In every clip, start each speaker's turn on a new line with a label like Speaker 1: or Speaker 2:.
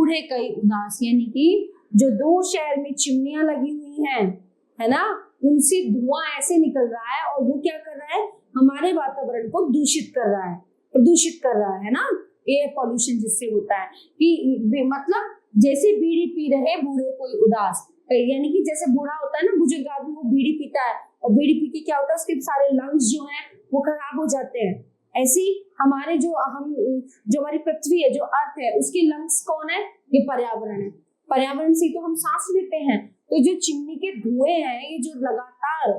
Speaker 1: बूढ़े कई उदास, यानी कि जो दूर शहर में चिमनियां लगी हुई हैं, है ना, उनसे धुआं ऐसे निकल रहा है और वो क्या कर रहा है, हमारे वातावरण को दूषित कर रहा है, प्रदूषित कर रहा है ना। एयर पॉल्यूशन जिससे होता है कि मतलब जैसे बीड़ी पी रहे बूढ़े कोई उदास, यानी कि जैसे बूढ़ा होता है ना, बुजुर्ग आदमी, वो बीड़ी पीता है और बीड़ी पी के क्या होता है, उसके सारे लंग्स जो हैं वो खराब हो जाते हैं। ऐसे ही हमारे जो हमारी पृथ्वी है, जो अर्थ है, उसके लंग्स कौन है, ये पर्यावरण है। पर्यावरण से तो हम सांस लेते हैं। तो जो चिमनी के धुएं हैं, ये जो लगातार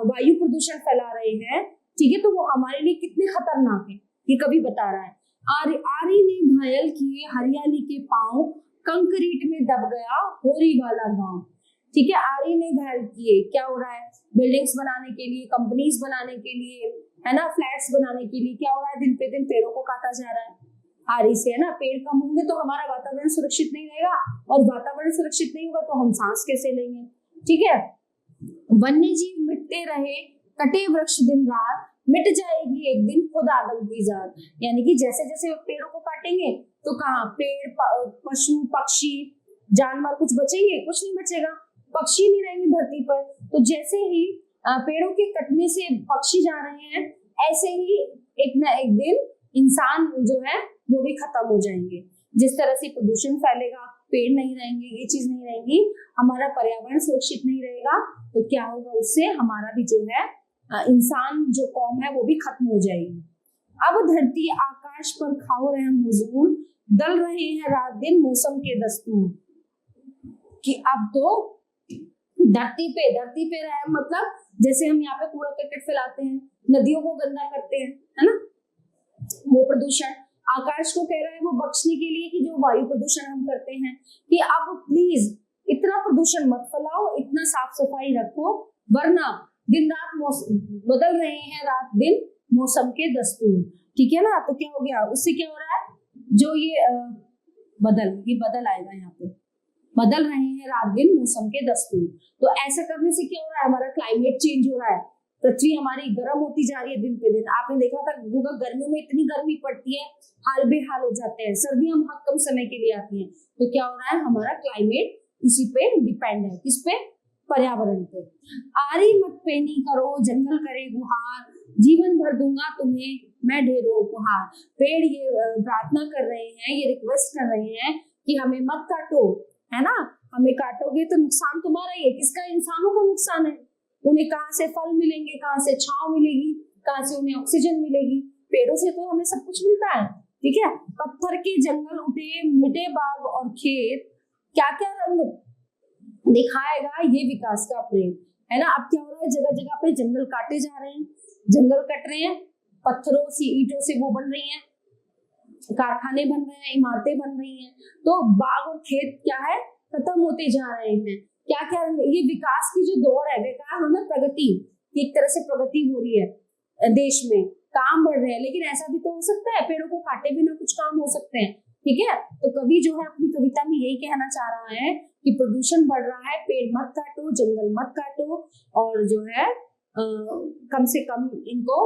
Speaker 1: वायु प्रदूषण फैला रहे हैं, ठीक है, तो वो हमारे लिए कितने खतरनाक है, ये कवि बता रहा है। आरी ने घायल किए हरियाली के पांव, कंक्रीट में दब गया होरी वाला गांव। ठीक है, आरी ने घायल किए, क्या हो रहा है, बिल्डिंग्स बनाने के लिए, कंपनीज बनाने के लिए, है ना, फ्लैट्स बनाने के लिए क्या हो रहा है, दिन पे दिन पेड़ों को काटा जा रहा है आरी से, है ना। पेड़ कम होंगे तो हमारा वातावरण सुरक्षित नहीं रहेगा, और वातावरण सुरक्षित नहीं होगा तो हम सांस कैसे लेंगे। ठीक है, वन्य जीव मिटते रहे, कटे वृक्ष दिन रात, मिट जाएगी एक दिन खुद आदम की जात। यानी कि जैसे जैसे पेड़ों को काटेंगे तो कहाँ पेड़, पशु, पक्षी, जानवर कुछ बचेंगे, कुछ नहीं बचेगा, पक्षी नहीं रहेंगे धरती पर। तो जैसे ही पेड़ों के कटने से पक्षी जा रहे हैं, ऐसे ही एक ना एक दिन इंसान जो है वो भी खत्म हो जाएंगे। जिस तरह से प्रदूषण फैलेगा, पेड़ नहीं रहेंगे, ये चीज नहीं रहेंगी, हमारा पर्यावरण सुरक्षित नहीं रहेगा, तो क्या होगा, उससे हमारा भी जो है इंसान जो कौम है वो भी खत्म हो जाएगी। अब धरती आकाश पर खाओ रहम हुजूर, दल रहे हैं रात दिन मौसम के दस्तूर। कि अब तो धरती पे रहम, मतलब जैसे हम यहाँ पे कूड़ा करकट फैलाते हैं, नदियों को गंदा करते हैं, है ना, वो प्रदूषण आकाश को कह रहा है वो बख्शने के लिए कि जो वायु प्रदूषण हम करते हैं, कि अब प्लीज इतना प्रदूषण मत फैलाओ, इतना साफ सफाई रखो, वरना दिन रात बदल रहे हैं रात दिन मौसम के दस्तूर। ठीक है ना, तो क्या हो गया, उससे क्या हो रहा है, जो ये बदल आएगा, यहाँ पे बदल रहे हैं रात दिन मौसम के दस्तूर। तो ऐसा करने से क्या हो रहा है, हमारा क्लाइमेट चेंज हो रहा है, पृथ्वी हमारी गर्म होती जा रही है दिन पे दिन। आपने देखा था गर्मियों में इतनी गर्मी पड़ती है, हाल बेहाल हो जाते हैं, सर्दियां बहुत कम समय के लिए आती हैं। तो क्या हो रहा है, हमारा क्लाइमेट इसी पे डिपेंड है, किस पे, पर्यावरण पे। आरी मत पेनी करो, जंगल करे गुहार, जीवन भर दूंगा तुम्हें मैं ढेरों उपहार। पेड़ ये प्रार्थना कर रहे हैं, ये रिक्वेस्ट कर रहे हैं कि हमें मत काटो, है ना, हमें काटोगे तो नुकसान तुम्हारा ही है। किसका, इंसानों का नुकसान है। उन्हें कहाँ से फल मिलेंगे, कहाँ से छांव मिलेगी, कहाँ से उन्हें ऑक्सीजन मिलेगी, पेड़ों से तो हमें सब कुछ मिलता है। ठीक है, पत्थर के जंगल उठे, मिटे बाग और खेत, क्या क्या रंग दिखाएगा ये विकास का प्रेम, है ना। अब क्या हो रहा है, जगह जगह पे जंगल काटे जा रहे हैं, जंगल कट रहे हैं, पत्थरों से, ईंटों से वो बन रही हैं, कारखाने बन रहे हैं, इमारतें बन रही हैं, तो बाग और खेत क्या है, खत्म होते जा रहे हैं। क्या क्या, ये विकास की जो दौड़ है, विकास मतलब प्रगति, एक तरह से प्रगति हो रही है देश में, काम बढ़ रहे हैं, लेकिन ऐसा भी तो हो सकता है पेड़ों को काटे बिना कुछ काम हो सकते हैं। ठीक है, तो कवि जो है अपनी कविता में यही कहना चाह रहा है कि प्रदूषण बढ़ रहा है, पेड़ मत काटो, जंगल मत काटो, और जो है कम से कम इनको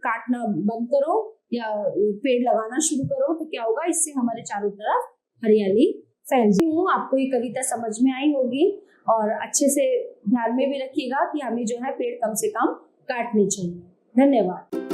Speaker 1: काटना बंद करो या पेड़ लगाना शुरू करो। तो क्या होगा, इससे हमारे चारों तरफ हरियाली फैलती हूँ। आपको ये कविता समझ में आई होगी, और अच्छे से ध्यान में भी रखिएगा कि हमें जो है पेड़ कम से कम काटने चाहिए। धन्यवाद।